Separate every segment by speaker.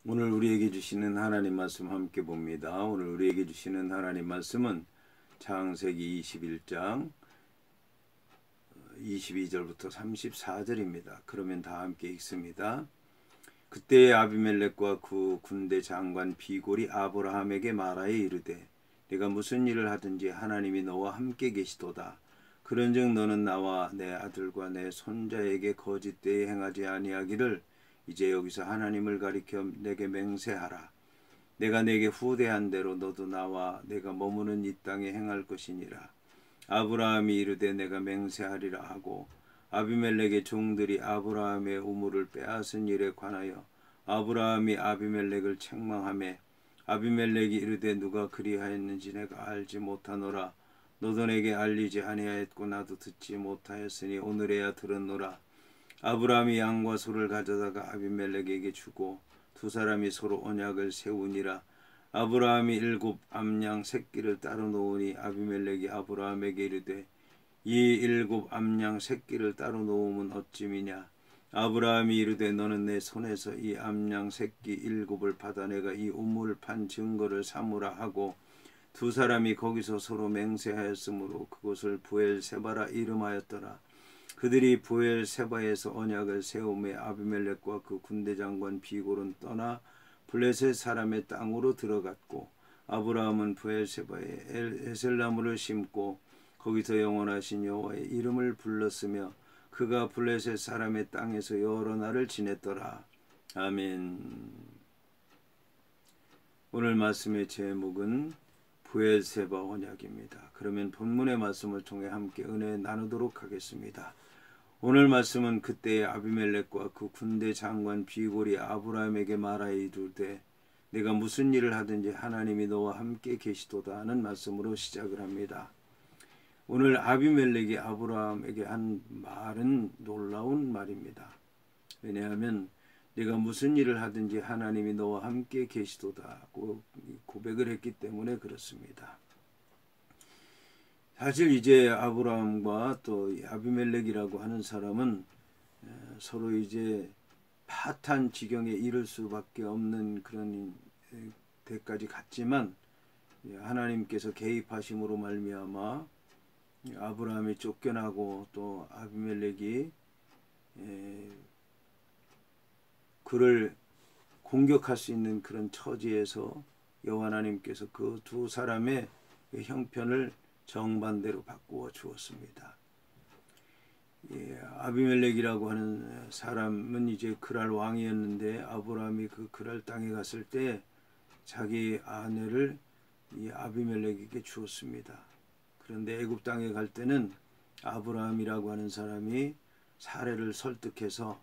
Speaker 1: 오늘 우리에게 주시는 하나님 말씀 함께 봅니다. 오늘 우리에게 주시는 하나님 말씀은 창세기 21장 22절부터 34절입니다. 그러면 다 함께 읽습니다. 그때에 아비멜렉과 그 군대 장관 비골이 아브라함에게 말하여 이르되 네가 무슨 일을 하든지 하나님이 너와 함께 계시도다. 그런즉 너는 나와 내 아들과 내 손자에게 거짓되이 행하지 아니하기를 이제 여기서 하나님을 가리켜 내게 맹세하라. 내가 내게 후대한 대로 너도 나와 내가 머무는 이 땅에 행할 것이니라. 아브라함이 이르되 내가 맹세하리라 하고 아비멜렉의 종들이 아브라함의 우물을 빼앗은 일에 관하여 아브라함이 아비멜렉을 책망하매 아비멜렉이 이르되 누가 그리하였는지 내가 알지 못하노라. 너도 내게 알리지 아니하였고 나도 듣지 못하였으니 오늘에야 들었노라. 아브라함이 양과 소를 가져다가 아비멜렉에게 주고 두 사람이 서로 언약을 세우니라. 아브라함이 7 암양 새끼를 따로 놓으니 아비멜렉이 아브라함에게 이르되 이 7 암양 새끼를 따로 놓으면 어찌미냐. 아브라함이 이르되 너는 내 손에서 이 암양 새끼 7을 받아 내가 이 우물 판 증거를 삼으라 하고 두 사람이 거기서 서로 맹세하였으므로 그곳을 부엘세바라 이름하였더라. 그들이 부엘세바에서 언약을 세우매 아비멜렉과 그 군대 장관 비골은 떠나 블레셋 사람의 땅으로 들어갔고 아브라함은 부엘세바에 에셀나무를 심고 거기서 영원하신 여호와의 이름을 불렀으며 그가 블레셋 사람의 땅에서 여러 날을 지냈더라. 아멘. 오늘 말씀의 제목은 부엘세바 언약입니다. 그러면 본문의 말씀을 통해 함께 은혜 나누도록 하겠습니다. 오늘 말씀은 그때의 아비멜렉과 그 군대 장관 비골이 아브라함에게 말하여 이르되 내가 무슨 일을 하든지 하나님이 너와 함께 계시도다 하는 말씀으로 시작을 합니다. 오늘 아비멜렉이 아브라함에게 한 말은 놀라운 말입니다. 왜냐하면 내가 무슨 일을 하든지 하나님이 너와 함께 계시도다고 고백을 했기 때문에 그렇습니다. 사실 이제 아브라함과 또 아비멜렉이라고 하는 사람은 서로 이제 파탄 지경에 이를 수밖에 없는 그런 데까지 갔지만 하나님께서 개입하심으로 말미암아 아브라함이 쫓겨나고 또 아비멜렉이 그를 공격할 수 있는 그런 처지에서 여호와 하나님께서 그 두 사람의 형편을 정반대로 바꾸어 주었습니다. 아비멜렉이라고 하는 사람은 이제 그랄 왕이었는데 아브라함이 그 그랄 땅에 갔을 때 자기 아내를 이 아비멜렉에게 주었습니다. 그런데 애굽 땅에 갈 때는 아브라함이라고 하는 사람이 사례를 설득해서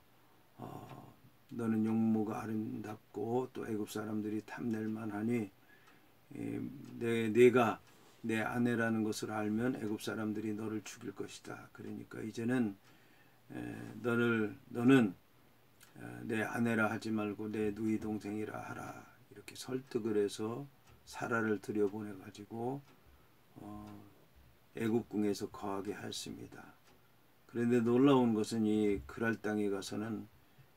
Speaker 1: 너는 용모가 아름답고 또 애굽 사람들이 탐낼 만하니 내가 내 아내라는 것을 알면 애굽 사람들이 너를 죽일 것이다. 그러니까 이제는 너는 내 아내라 하지 말고 내 누이 동생이라 하라. 이렇게 설득을 해서 사라를 들여보내 가지고 애굽궁에서 거하게 했습니다. 그런데 놀라운 것은 이 그랄 땅에 가서는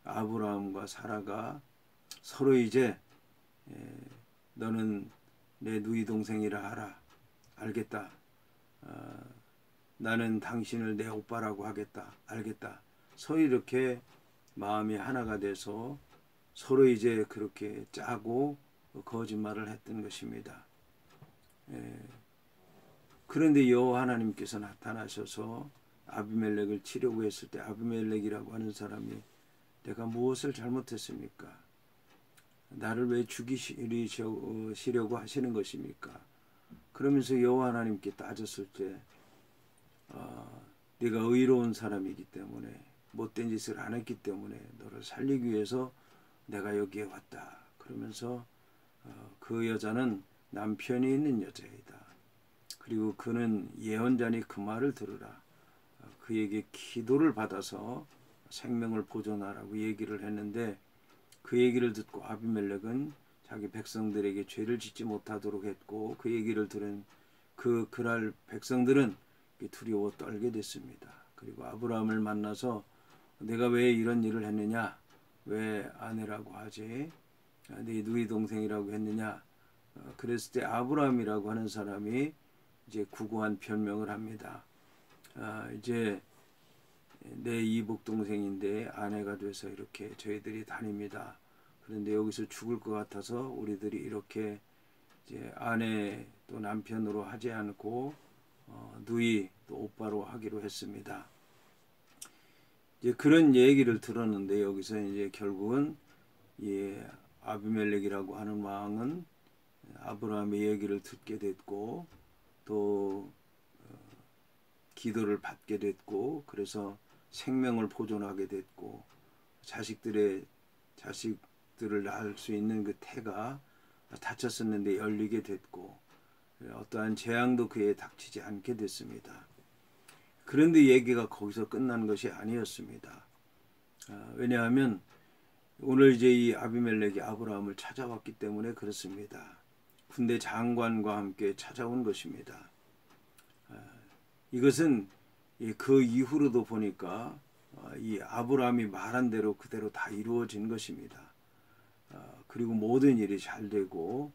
Speaker 1: 아브라함과 사라가 서로 이제 너는 내 누이 동생이라 하라. 알겠다. 나는 당신을 내 오빠라고 하겠다. 알겠다. 서로 이렇게 마음이 하나가 돼서 서로 이제 그렇게 짜고 거짓말을 했던 것입니다. 그런데 여호와 하나님께서 나타나셔서 아비멜렉을 치려고 했을 때 아비멜렉이라고 하는 사람이 내가 무엇을 잘못했습니까? 나를 왜 죽이시려고 하시는 것입니까? 그러면서 여호와 하나님께 따졌을 때 네가 의로운 사람이기 때문에 못된 짓을 안 했기 때문에 너를 살리기 위해서 내가 여기에 왔다. 그러면서 그 여자는 남편이 있는 여자이다. 그리고 그는 예언자니 그 말을 들으라. 그에게 기도를 받아서 생명을 보존하라고 얘기를 했는데 그 얘기를 듣고 아비멜렉은 자기 백성들에게 죄를 짓지 못하도록 했고 그 얘기를 들은 그랄 백성들은 두려워 떨게 됐습니다. 그리고 아브라함을 만나서 내가 왜 이런 일을 했느냐? 왜 아내라고 하지? 네 누이 동생이라고 했느냐? 그랬을 때 아브라함이라고 하는 사람이 이제 구구한 변명을 합니다. 이제 내 이복 동생인데 아내가 돼서 이렇게 저희들이 다닙니다. 그런데 여기서 죽을 것 같아서 우리들이 이렇게 이제 아내 또 남편으로 하지 않고 누이 또 오빠로 하기로 했습니다. 이제 그런 얘기를 들었는데 여기서 이제 결국은 아비멜렉이라고 하는 왕은 아브라함의 얘기를 듣게 됐고 또 기도를 받게 됐고 그래서 생명을 보존하게 됐고 자식들을 낳을 수 있는 그 태가 닫혔었는데 열리게 됐고 어떠한 재앙도 그에 닥치지 않게 됐습니다. 그런데 얘기가 거기서 끝난 것이 아니었습니다. 왜냐하면 오늘 이제 이 아비멜렉이 아브라함을 찾아왔기 때문에 그렇습니다. 군대 장관과 함께 찾아온 것입니다. 이것은 그 이후로도 보니까 이 아브라함이 말한 대로 그대로 다 이루어진 것입니다. 그리고 모든 일이 잘 되고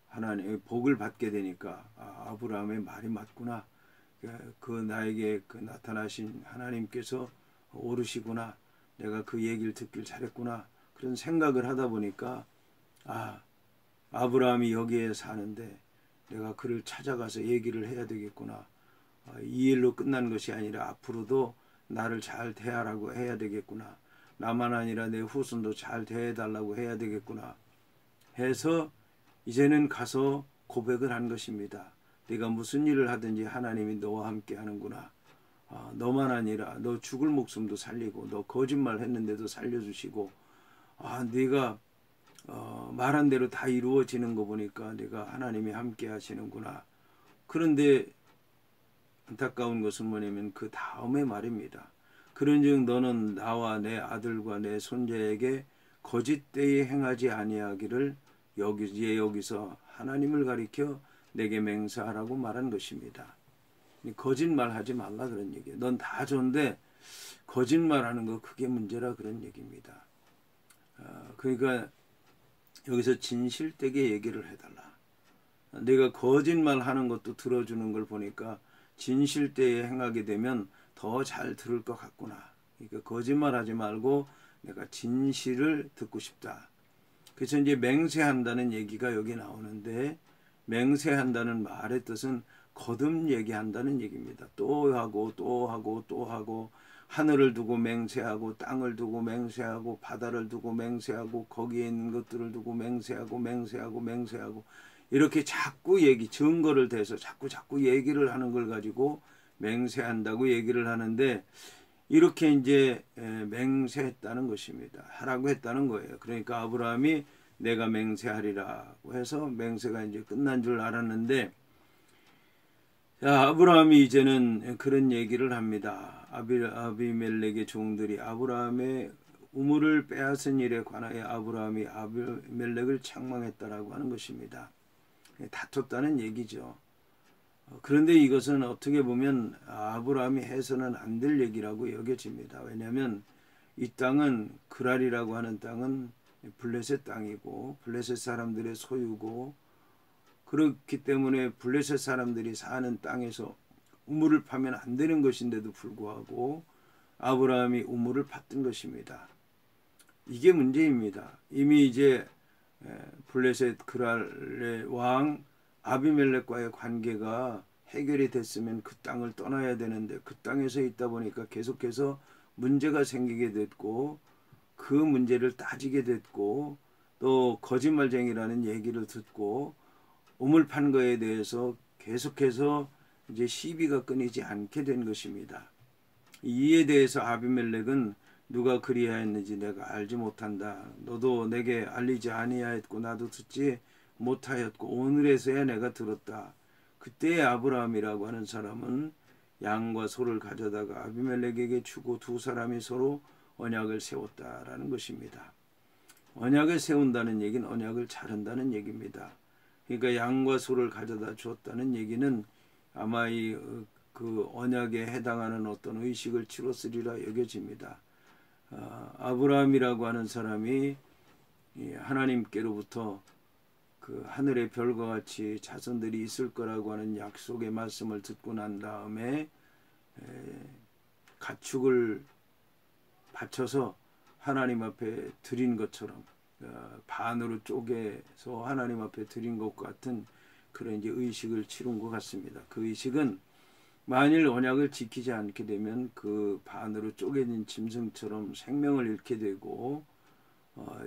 Speaker 1: 하나님의 복을 받게 되니까 아브라함의 말이 맞구나. 그 나에게 그 나타나신 하나님께서 옳으시구나. 내가 그 얘기를 듣길 잘했구나. 그런 생각을 하다 보니까 아브라함이 여기에 사는데 내가 그를 찾아가서 얘기를 해야 되겠구나. 이 일로 끝난 것이 아니라 앞으로도 나를 잘 대하라고 해야 되겠구나. 나만 아니라 내 후손도 잘 대해달라고 해야 되겠구나 해서 이제는 가서 고백을 한 것입니다. 네가 무슨 일을 하든지 하나님이 너와 함께 하는구나. 너만 아니라 너 죽을 목숨도 살리고 너 거짓말 했는데도 살려주시고 네가 말한 대로 다 이루어지는 거 보니까 네가 하나님이 함께 하시는구나. 그런데 안타까운 것은 뭐냐면 그 다음의 말입니다. 그런즉 너는 나와 내 아들과 내 손자에게 거짓되이 행하지 아니하기를 여기서 하나님을 가리켜 내게 맹세하라고 말한 것입니다. 거짓말하지 말라 그런 얘기예요. 넌 다 좋은데 거짓말하는 거 그게 문제라 그런 얘기입니다. 그러니까 여기서 진실되게 얘기를 해달라. 내가 거짓말하는 것도 들어주는 걸 보니까 진실되에 행하게 되면 더 잘 들을 것 같구나. 그러니까 거짓말하지 말고 내가 진실을 듣고 싶다. 그래서 이제 맹세한다는 얘기가 여기 나오는데 맹세한다는 말의 뜻은 거듭 얘기한다는 얘기입니다. 또 하고 또 하고 또 하고 하늘을 두고 맹세하고 땅을 두고 맹세하고 바다를 두고 맹세하고 거기에 있는 것들을 두고 맹세하고 이렇게 자꾸 증거를 대서 자꾸 얘기를 하는 걸 가지고 맹세한다고 얘기를 하는데 이렇게 이제 맹세했다는 것입니다. 하라고 했다는 거예요. 그러니까 아브라함이 내가 맹세하리라고 해서 맹세가 이제 끝난 줄 알았는데 아브라함이 이제는 그런 얘기를 합니다. 아비멜렉의 종들이 아브라함의 우물을 빼앗은 일에 관하여 아브라함이 아비멜렉을 책망했다라고 하는 것입니다. 다퉜다는 얘기죠. 그런데 이것은 어떻게 보면 아브라함이 해서는 안 될 얘기라고 여겨집니다. 왜냐하면 이 땅은 그랄이라고 하는 땅은 블레셋 땅이고 블레셋 사람들의 소유고 그렇기 때문에 블레셋 사람들이 사는 땅에서 우물을 파면 안 되는 것인데도 불구하고 아브라함이 우물을 팠던 것입니다. 이게 문제입니다. 이미 이제 블레셋 그랄의 왕 아비멜렉과의 관계가 해결이 됐으면 그 땅을 떠나야 되는데 그 땅에서 있다 보니까 계속해서 문제가 생기게 됐고 그 문제를 따지게 됐고 또 거짓말쟁이라는 얘기를 듣고 우물 판 거에 대해서 계속해서 이제 시비가 끊이지 않게 된 것입니다. 이에 대해서 아비멜렉은 누가 그리하였는지 내가 알지 못한다. 너도 내게 알리지 아니하였고 나도 듣지 못하였고 오늘에서야 내가 들었다. 그때 아브라함이라고 하는 사람은 양과 소를 가져다가 아비멜렉에게 주고 두 사람이 서로 언약을 세웠다라는 것입니다. 언약을 세운다는 얘기는 언약을 자른다는 얘기입니다. 그러니까 양과 소를 가져다 주었다는 얘기는 아마 그 언약에 해당하는 어떤 의식을 치렀으리라 여겨집니다. 아브라함이라고 하는 사람이 이 하나님께로부터 그 하늘의 별과 같이 자손들이 있을 거라고 하는 약속의 말씀을 듣고 난 다음에 가축을 바쳐서 하나님 앞에 드린 것처럼 반으로 쪼개서 하나님 앞에 드린 것 같은 그런 이제 의식을 치룬 것 같습니다. 그 의식은 만일 언약을 지키지 않게 되면 그 반으로 쪼개진 짐승처럼 생명을 잃게 되고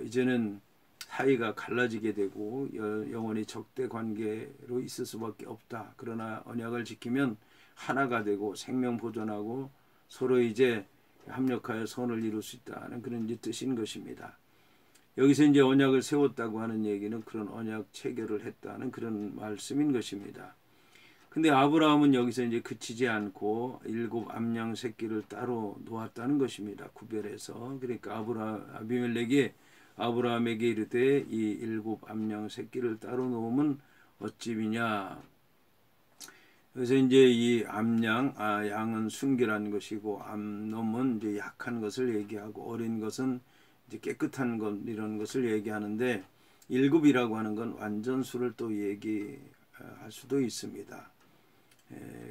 Speaker 1: 이제는 사이가 갈라지게 되고 영원히 적대 관계로 있을 수밖에 없다. 그러나 언약을 지키면 하나가 되고 생명 보존하고 서로 이제 합력하여 선을 이룰 수 있다는 그런 이제 뜻인 것입니다. 여기서 이제 언약을 세웠다고 하는 얘기는 그런 언약 체결을 했다는 그런 말씀인 것입니다. 근데 아브라함은 여기서 이제 그치지 않고 7 암양 새끼를 따로 놓았다는 것입니다. 구별해서. 그러니까 아비멜렉이 아브라함에게 이르되 이 7 암양 새끼를 따로 놓으면 어찌미냐. 그래서 이제 이 암양, 양은 순결한 것이고 암놈은 이제 약한 것을 얘기하고 어린 것은 이제 깨끗한 것 이런 것을 얘기하는데 7이라고 하는 건 완전수를 또 얘기할 수도 있습니다.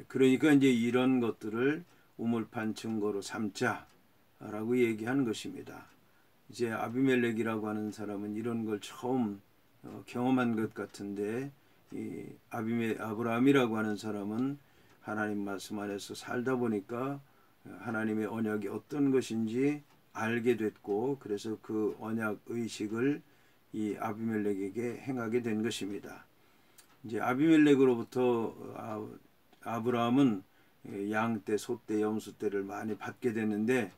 Speaker 1: 그러니까 이제 이런 것들을 우물판 증거로 삼자라고 얘기한 것입니다. 이제 아비멜렉이라고 하는 사람은 이런 걸 처음 경험한 것 같은데 이 아브라함이라고 하는 사람은 하나님 말씀 안에서 살다 보니까 하나님의 언약이 어떤 것인지 알게 됐고 그래서 그 언약 의식을 이 아비멜렉에게 행하게 된 것입니다. 이제 아비멜렉으로부터 아브라함은 양떼, 소떼, 염소떼를 많이 받게 됐는데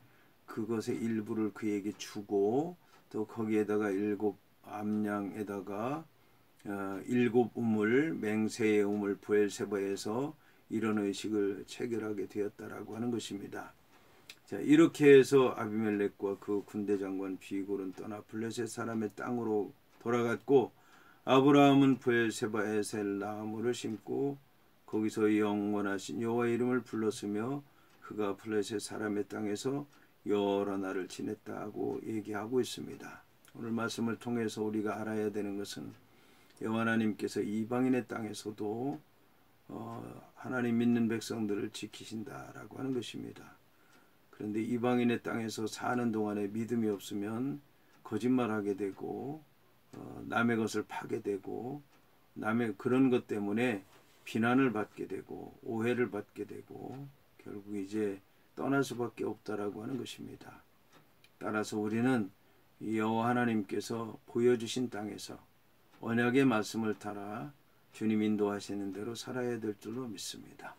Speaker 1: 그것의 일부를 그에게 주고 또 거기에다가 7 암양에다가 7 우물, 맹세의 우물 브엘세바에서 이런 의식을 체결하게 되었다라고 하는 것입니다. 자, 이렇게 해서 아비멜렉과 그 군대 장관 비골은 떠나 블레셋 사람의 땅으로 돌아갔고 아브라함은 브엘세바 에셀 나무를 심고 거기서 영원하신 여호와의 이름을 불렀으며 그가 블레셋 사람의 땅에서 여러 날을 지냈다고 얘기하고 있습니다. 오늘 말씀을 통해서 우리가 알아야 되는 것은 여호와 하나님께서 이방인의 땅에서도 하나님 믿는 백성들을 지키신다라고 하는 것입니다. 그런데 이방인의 땅에서 사는 동안에 믿음이 없으면 거짓말하게 되고 남의 것을 파괴되고 남의 그런 것 때문에 비난을 받게 되고 오해를 받게 되고 결국 이제 떠날 수밖에 없다라고 하는 것입니다. 따라서 우리는 여호와 하나님께서 보여주신 땅에서 언약의 말씀을 따라 주님 인도하시는 대로 살아야 될 줄로 믿습니다.